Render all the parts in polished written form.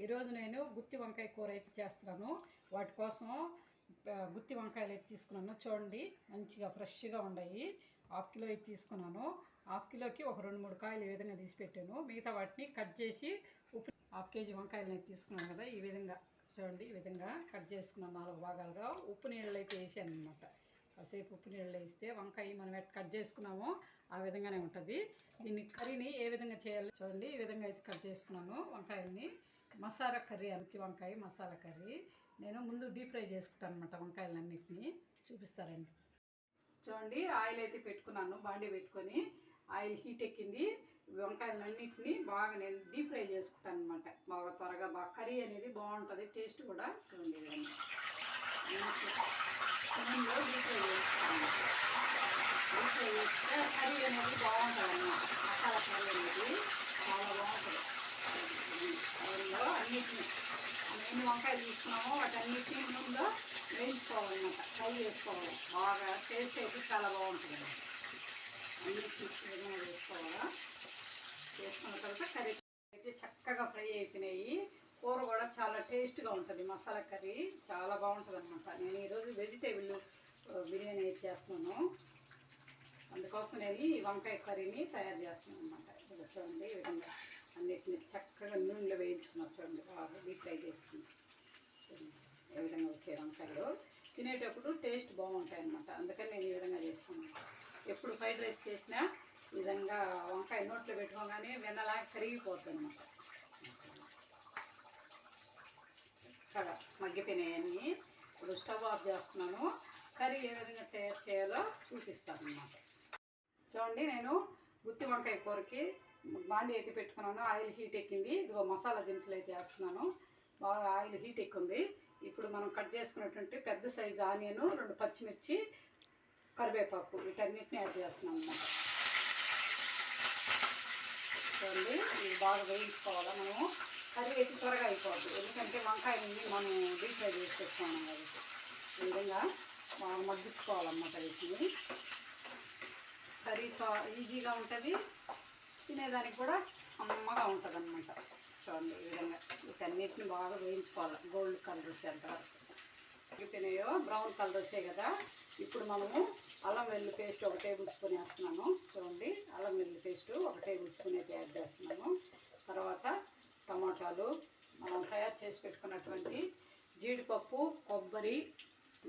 ఈరోజు నేను గుత్తి వంకాయ కూర అయితే చేస్తున్నాను. వాటి కోసం గుత్తి వంకాయలు అయితే తీసుకున్నాను. చూడండి, మంచిగా ఫ్రెష్గా ఉన్నాయి. హాఫ్ కిలో అయితే తీసుకున్నాను. హాఫ్ కిలోకి ఒక 2-3 కాయలు ఈ విధంగా తీసి పెట్టాను. మిగతా వాటిని కట్ చేసి ఉప్పు హాఫ్ కేజీ వంకాయలు అయితే తీసుకున్నాను కదా, ఈ విధంగా చూడండి, ఈ విధంగా కట్ చేసుకున్నాను 4 భాగాలుగా. ఉప్పు నీళ్ళు అయితే వేసాను అనమాట. కాసేపు ఉప్పు నీళ్ళు వేస్తే వంకాయ మనం ఎట్లా కట్ చేసుకున్నామో ఆ విధంగానే ఉంటుంది. దీన్ని కర్రీని ఏ విధంగా చేయాలి చూడండి. ఈ విధంగా అయితే కట్ చేసుకున్నాను వంకాయలని. మసాలా కర్రీ, గుత్తి వంకాయ మసాలా కర్రీ. నేను ముందు డీప్ ఫ్రై చేసుకుంటాను అనమాట వంకాయలన్నింటినీ. చూపిస్తారండి. చూడండి, ఆయిల్ అయితే పెట్టుకున్నాను. బాండీ పెట్టుకొని ఆయిల్ హీట్ ఎక్కింది. వంకాయలన్నింటినీ బాగా నేను డీప్ ఫ్రై చేసుకుంటాను అనమాట. బాగా త్వరగా బాగా కర్రీ అనేది బాగుంటుంది, టేస్ట్ కూడా. చూడండి, డీప్ ఫ్రై చేసుకుంటాను. డీప్ ఫ్రై చేస్తే కర్రీ అనేది బాగుంటుంది అన్నమాట. మసాలా కర్రీ అనేది చాలా బాగుంటుంది. ఆయిల్లో అన్నిటిని ఎన్ని వంకాయలు తీసుకున్నామో వాటన్నిటిని ముందు వేయించుకోవాలన్నమాట, ఫ్రై చేసుకోవాలి. బాగా టేస్ట్ అయితే చాలా బాగుంటుంది. అన్నిటిని విధంగా వేసుకోవాలా. చేసుకున్న తర్వాత కర్రీ అయితే చక్కగా ఫ్రై అయిపోయినాయి. కూర కూడా చాలా టేస్ట్గా ఉంటుంది. మసాలా కర్రీ చాలా బాగుంటుంది అనమాట. నేను ఈరోజు వెజిటేబుల్ బిర్యానీ అయితే చేస్తున్నాను. అందుకోసం నేను ఈ వంకాయ కర్రీని తయారు చేస్తున్నాను అనమాట. చూడండి, ఈ విధంగా అన్నిటిని చక్కగా నూనెలో వేయించుకున్నాను. చూడండి, బాగా డీప్ ఫ్రై చేసుకున్నాను. ఏ విధంగా వచ్చే వంకాయలు తినేటప్పుడు టేస్ట్ బాగుంటాయి అన్నమాట. అందుకని నేను ఈ విధంగా చేసుకున్నాను. ఎప్పుడు ఫ్రైడ్ రైస్ చేసినా ఈ విధంగా వంకాయ నోట్లో పెట్టుకోగానే వెన్నలాగా కరిగిపోతుంది అన్నమాట. చక్కగా మగ్గిపోయినాయని ఇప్పుడు స్టవ్ ఆఫ్ చేస్తున్నాను. కర్రీ ఏ విధంగా తయారు చేయాలో చూపిస్తాను అన్నమాట. చూడండి, నేను గుత్తి వంకాయ కూరకి బాండీ అయితే పెట్టుకున్నాను. ఆయిల్ హీట్ ఎక్కింది. ఇదిగో మసాలా దినుసులు అయితే వేస్తున్నాను. బాగా ఆయిల్ హీట్ ఎక్కుంది. ఇప్పుడు మనం కట్ చేసుకున్నటువంటి పెద్ద సైజు ఆనియన్, 2 పచ్చిమిర్చి, కరివేపాకు వీటన్నిటిని యాడ్ చేస్తున్నాను అన్నమాట. చూడండి, ఇది బాగా వేయించుకోవాలా. మనము కర్రీ అయితే త్వరగా అయిపోద్ది, ఎందుకంటే వంకాయని మనం డీప్ ఫ్రై చేసి పెట్టుకున్నాం కాబట్టి. ఈ విధంగా బాగా మగ్గించుకోవాలన్నమాట. వీటిని కర్రీ ఈజీగా ఉంటుంది, తినేదానికి కూడా అమ్మగా ఉంటుంది అన్నమాట. చూడండి, ఈ విధంగా వీటన్నిటిని బాగా వేయించుకోవాలి. గోల్డ్ కలర్ వచ్చేంత వరకు. తినేయో బ్రౌన్ కలర్ వచ్చాయి కదా, ఇప్పుడు మనము అల్లం వెల్లుల్లి పేస్ట్ 1 టేబుల్ స్పూన్ వేస్తున్నాను. చూడండి, అల్లం వెల్లుల్లి పేస్ట్ 1 టేబుల్ స్పూన్ అయితే యాడ్ చేస్తున్నాను. తర్వాత టమాటాలు, మనం తయారు చేసి పెట్టుకున్నటువంటి జీడిపప్పు, కొబ్బరి,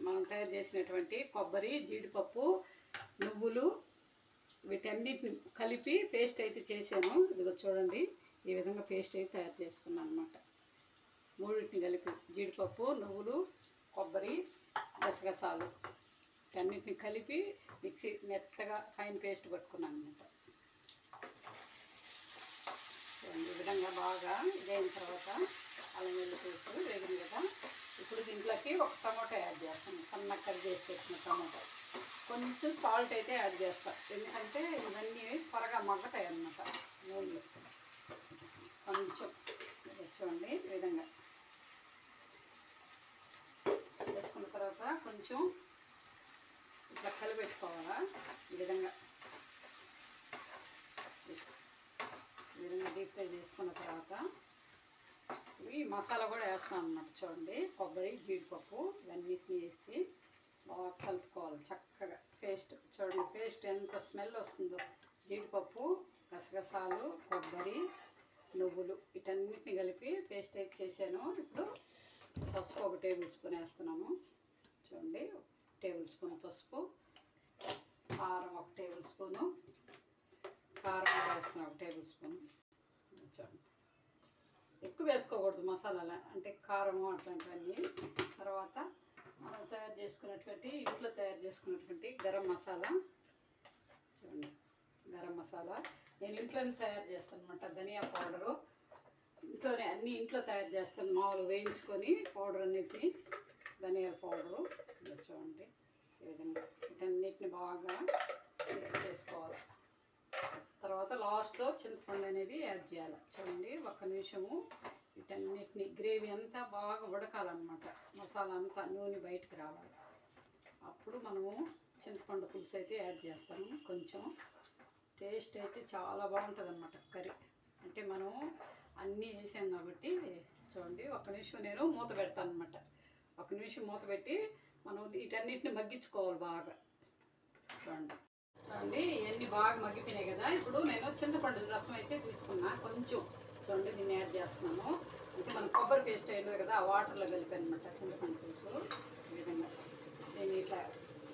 మనం తయారు చేసినటువంటి కొబ్బరి, జీడిపప్పు, నువ్వులు వీటన్నిటిని కలిపి పేస్ట్ అయితే చేశాను. ఇదిగో చూడండి, ఈ విధంగా పేస్ట్ అయితే తయారు చేసుకున్నాను అనమాట. మూడింటిని కలిపి జీడిపప్పు, నువ్వులు, కొబ్బరి, గసగసాలు వీటన్నిటిని కలిపి మిక్సీ మెత్తగా ఫైన్ పేస్ట్ పట్టుకున్నాను అనమాట. ఈ విధంగా బాగా ఇదైన తర్వాత అల్లం వెల్లుల్లి పేస్ట్ వేగింది కదా, ఇప్పుడు దీంట్లోకి 1 టమాటో యాడ్ చేస్తాను. సన్నగా కట్ చేసి పెట్టిన టమాటో. కొంచెం సాల్ట్ అయితే యాడ్ చేస్తాను, ఎందుకంటే ఇవన్నీ త్వరగా మగ్గతాయి అన్నమాట నూనెలో. కొంచెం చూడండి, ఈ విధంగా వేసుకున్న తర్వాత కొంచెం ఇట్లా కలిపెట్టుకోవాలా. ఈ విధంగా డీప్ ఫ్రై చేసుకున్న తర్వాత ఇవి మసాలా కూడా వేస్తాను అన్నమాట. చూడండి, కొబ్బరి, జీడిపప్పు ఇవన్నిటిని వేసి బాగా కలుపుకోవాలి చక్కగా. పేస్ట్ చూడండి, పేస్ట్ ఎంత స్మెల్ వస్తుందో. జీడిపప్పు, గసగసాలు, కొబ్బరి, నువ్వులు వీటన్నిటిని కలిపి పేస్ట్ అయితే చేశాను. ఇప్పుడు పసుపు 1 టేబుల్ స్పూన్ వేస్తున్నాను. చూడండి, 1 టేబుల్ స్పూన్ పసుపు, కారం 1 టేబుల్ స్పూను, కారం వేస్తున్నాను 1 టేబుల్ స్పూన్. చూడండి, ఎక్కువ వేసుకోకూడదు మసాలాలు, అంటే కారము అట్లాంటివన్నీ. తర్వాత మనం తయారు చేసుకున్నటువంటి ఇంట్లో తయారు చేసుకున్నటువంటి గరం మసాలా. చూడండి, గరం మసాలా నేను ఇంట్లోనే తయారు చేస్తాను అనమాట. ధనియా పౌడరు ఇంట్లోనే, అన్నీ ఇంట్లో తయారు చేస్తాను. మామూలు వేయించుకొని పౌడర్ అన్నిటిని, ధనియాల పౌడరు. చూడండి, ఈ విధంగా వీటన్నిటిని బాగా మిక్స్ చేసుకోవాలి. తర్వాత లాస్ట్లో చింతపండు అనేది యాడ్ చేయాలి. చూడండి, 1 నిమిషము వీటన్నిటిని గ్రేవీ అంతా బాగా ఉడకాలన్నమాట. మసాలా అంతా నూనె బయటకు రావాలి. అప్పుడు మనము చింతపండు పులుసు అయితే యాడ్ చేస్తాము. కొంచెం టేస్ట్ అయితే చాలా బాగుంటుంది అన్నమాట కర్రీ. అంటే మనం అన్నీ వేసాం కాబట్టి. చూడండి, చూడండి, ఒక్క నిమిషం నేను మూత పెడతాను అనమాట. ఒక నిమిషం మూత పెట్టి మనం వీటన్నిటిని మగ్గించుకోవాలి బాగా. చూడండి ఇవన్నీ బాగా మగ్గిపోయినాయి కదా. ఇప్పుడు నేను చింతపండు రసం అయితే తీసుకున్నా కొంచెం. చూడండి దీన్ని యాడ్ చేస్తున్నాను. అంటే మనం కొబ్బరి పేస్ట్ అయింది కదా, ఆ వాటర్లో కలిపాను అనమాట చింతపండు పులుసు. ఈ విధంగా దీన్ని ఇట్లా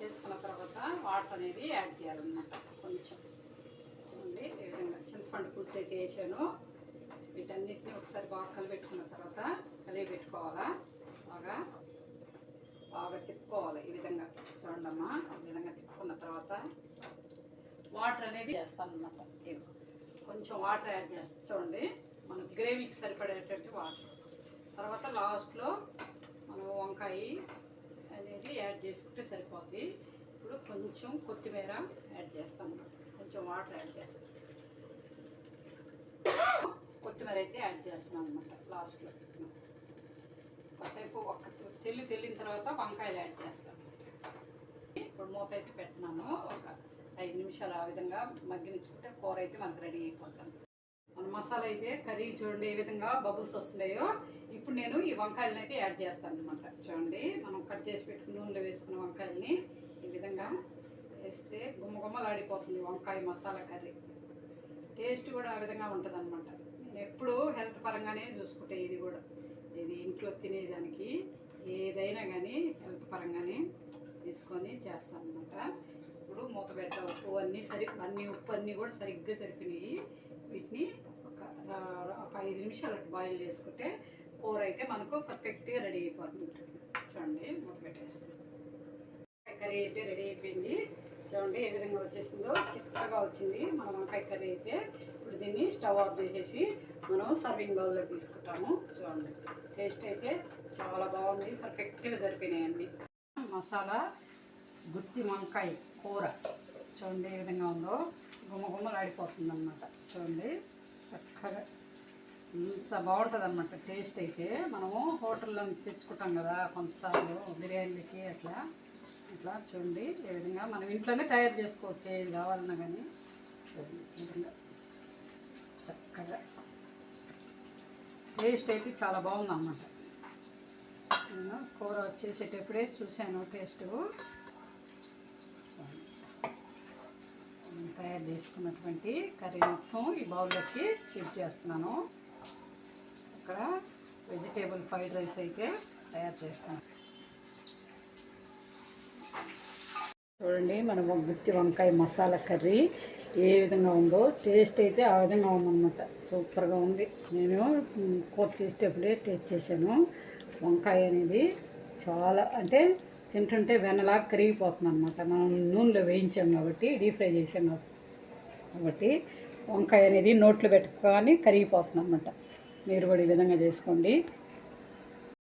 చేసుకున్న తర్వాత వాటర్ అనేది యాడ్ చేయాలన్నమాట కొంచెం. చూడండి ఈ విధంగా చింతపండు పులుసు అయితే వేసాను. వీటన్నిటిని ఒకసారి బాగా కలిపెట్టుకున్న తర్వాత కలిపెట్టుకోవాలా, బాగా బాగా తిప్పుకోవాలి ఈ విధంగా. చూడండి అమ్మా, ఈ విధంగా తిప్పుకున్న తర్వాత వాటర్ అనేది చేస్తాను అన్నమాట. కొంచెం వాటర్ యాడ్ చేస్తాను. చూడండి మనం గ్రేవీకి సరిపడేటువంటి వాటర్. తర్వాత లాస్ట్లో మనం వంకాయ అనేది యాడ్ చేసుకుంటే సరిపోద్ది. ఇప్పుడు కొంచెం కొత్తిమీర యాడ్ చేస్తాను, కొంచెం వాటర్ యాడ్ చేస్తాను. కొత్తిమీర అయితే యాడ్ చేస్తున్నాం అనమాట లాస్ట్లో. కాసేపు ఒక తెల్లిన తర్వాత వంకాయలు యాడ్ చేస్తాను. ఇప్పుడు మూత అయితే పెడుతున్నాను. ఒక 5 నిమిషాలు ఆ విధంగా మగ్గినిచ్చుకుంటే కూర అయితే మనకు రెడీ అయిపోతుంది. మన మసాలా అయితే కర్రీ చూడండి ఏ విధంగా బబుల్స్ వస్తున్నాయో. ఇప్పుడు నేను ఈ వంకాయలను అయితే యాడ్ చేస్తాను అనమాట. చూడండి మనం కట్ చేసి పెట్టుకుని నూనెలో వేసుకున్న వంకాయలని ఈ విధంగా వేస్తే గుమ్మగుమ్మలాడిపోతుంది వంకాయ మసాలా కర్రీ. టేస్ట్ కూడా ఆ విధంగా ఉంటుంది అనమాట. నేను ఎప్పుడు హెల్త్ పరంగానే చూసుకుంటే ఇది కూడా, ఇది ఇంట్లో తినేదానికి ఏదైనా కానీ హెల్త్ పరంగానే తీసుకొని చేస్తాను అనమాట. ఇప్పుడు మూత పెడతా. ఉప్పు అన్నీ కూడా సరిగ్గా సరిపోయినాయి. వీటిని ఒక 5 నిమిషాలు బాయిల్ చేసుకుంటే కూర అయితే మనకు పర్ఫెక్ట్గా రెడీ అయిపోతుంది. చూడండి మూత పెట్టేస్తాం. కర్రీ అయితే రెడీ అయిపోయింది. చూడండి ఏ విధంగా వచ్చేసిందో, చిక్కగా వచ్చింది మన వంకాయ కర్రీ అయితే. ఇప్పుడు దీన్ని స్టవ్ ఆఫ్ చేసేసి మనం సర్వింగ్ బౌల్లో తీసుకుంటాము. చూడండి టేస్ట్ అయితే చాలా బాగుంది, పర్ఫెక్ట్గా సరిపోయినాయి అన్నీ. మసాలా గుత్తి వంకాయ కూర చూడండి ఏ విధంగా ఉందో, గుమ్మగుమ్మలాడిపోతుంది అన్నమాట. చూడండి చక్కగా ఇంత బాగుంటుంది అన్నమాట టేస్ట్ అయితే. మనము హోటల్లో నుంచి తెచ్చుకుంటాం కదా కొంతసార్లు బిర్యానీలకి అట్లా ఇట్లా. చూడండి ఏ విధంగా మనం ఇంట్లోనే తయారు చేసుకోవచ్చు ఏది కావాలన్నా కానీ. చూడండి ఈ విధంగా చక్కగా టేస్ట్ అయితే చాలా బాగుంది అన్నమాట. నేను కూర వచ్చేసేటప్పుడే చూశాను టేస్ట్. తయారు చేసుకున్నటువంటి కర్రీ మొత్తం ఈ బౌల్లోకి షిఫ్ట్ చేస్తున్నాను. ఇక్కడ వెజిటేబుల్ ఫ్రైడ్ రైస్ అయితే తయారు చేస్తాను. చూడండి మన గుత్తి వంకాయ మసాలా కర్రీ ఏ విధంగా ఉందో, టేస్ట్ అయితే ఆ విధంగా ఉందన్నమాట. సూపర్గా ఉంది. నేను కూర చేసేటప్పుడే టేస్ట్ చేశాను. వంకాయ అనేది చాలా అంటే తింటుంటే వెన్నలాగా కరిగిపోతుంది అనమాట. మనం నూనెలో వేయించాం కాబట్టి, డీప్ ఫ్రై చేసాం కాబట్టి వంకాయ అనేది నోట్లో పెట్టుకొని కరిగిపోతుంది అనమాట. మీరు కూడా ఈ విధంగా చేసుకోండి.